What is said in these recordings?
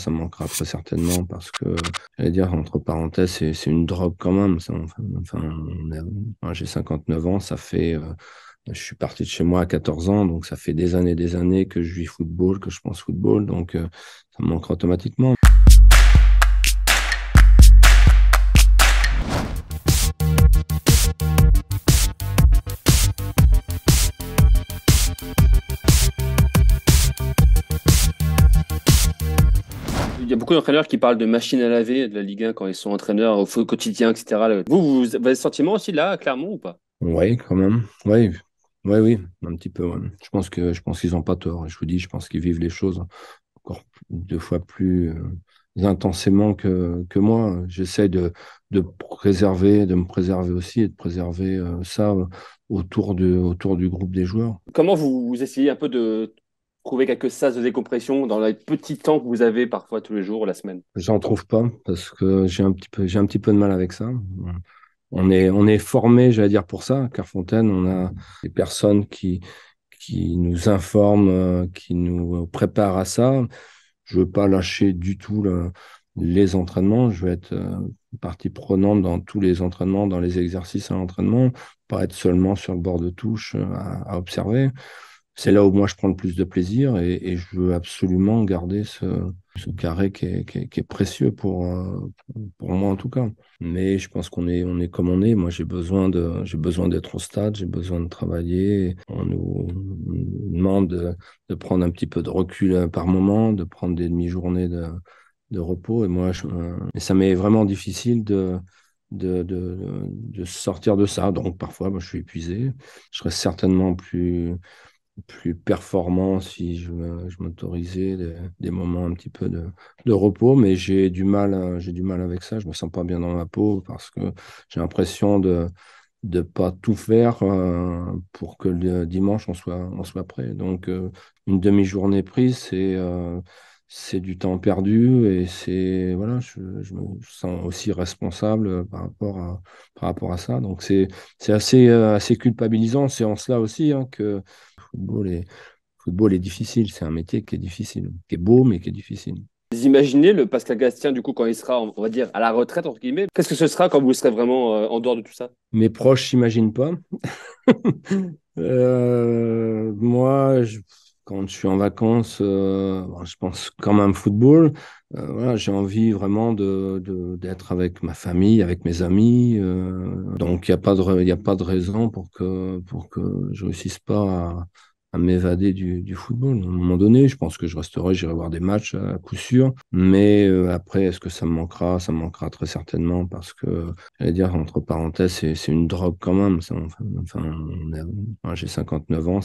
Ça me manquera très certainement parce que, j'allais dire, entre parenthèses, c'est une drogue quand même. Moi, j'ai 59 ans, je suis parti de chez moi à 14 ans, donc ça fait des années que je vis football, que je pense football, donc ça me manquera automatiquement. Il y a beaucoup d'entraîneurs qui parlent de machine à laver de la Ligue 1 quand ils sont entraîneurs au quotidien, etc. Vous avez ce sentiment aussi là, clairement ou pas? Oui, quand même. Oui, oui, oui, un petit peu. Ouais. Je pense qu'ils n'ont pas tort. Je vous dis, je pense qu'ils vivent les choses encore deux fois plus intensément que moi. J'essaie de me préserver aussi et de préserver ça autour du groupe des joueurs. Comment vous essayez un peu de trouver quelques sas de décompression dans les petits temps que vous avez parfois tous les jours, la semaine? J'en trouve pas parce que j'ai un petit peu de mal avec ça. On est formé, j'allais dire, pour ça. À Clairefontaine, on a des personnes qui nous informent, qui nous préparent à ça. Je veux pas lâcher du tout les entraînements. Je veux être partie prenante dans tous les entraînements, dans les exercices à l'entraînement, pas être seulement sur le bord de touche à observer. C'est là où moi je prends le plus de plaisir et je veux absolument garder ce carré qui est précieux pour moi en tout cas. Mais je pense on est comme on est. Moi j'ai besoin d'être au stade, j'ai besoin de travailler. On nous demande de prendre un petit peu de recul par moment, de prendre des demi-journées de repos. Et et ça m'est vraiment difficile de sortir de ça. Donc parfois, moi, je suis épuisé. Je serais certainement plus performant si je m'autorisais des moments un petit peu de repos, mais j'ai du mal avec ça. Je me sens pas bien dans ma peau parce que j'ai l'impression de pas tout faire pour que le dimanche on soit prêt. Donc une demi-journée prise, c'est du temps perdu et c'est voilà, je me sens aussi responsable par rapport à ça. Donc c'est assez culpabilisant. C'est en cela aussi hein, que le football est difficile. C'est un métier qui est difficile, qui est beau mais qui est difficile. Vous imaginez le Pascal Gastien, du coup, quand il sera, on va dire, à la retraite, entre guillemets, qu'est-ce que ce sera quand vous serez vraiment en dehors de tout ça? Mes proches s'imaginent pas. Moi, quand je suis en vacances, bon, je pense quand même football. Voilà, j'ai envie vraiment d'être avec ma famille, avec mes amis. Donc, il y a pas de raison pour que je réussisse pas à m'évader du football. À un moment donné, je pense que je resterai, j'irai voir des matchs à coup sûr. Mais après, est-ce que ça me manquera? Ça me manquera très certainement parce que j'allais dire, entre parenthèses, c'est une drogue quand même. Moi, j'ai 59 ans,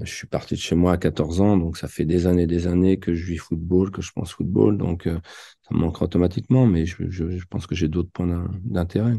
je suis parti de chez moi à 14 ans, donc ça fait des années que je vis football, que je pense football, donc ça me manquera automatiquement, mais je pense que j'ai d'autres points d'intérêt.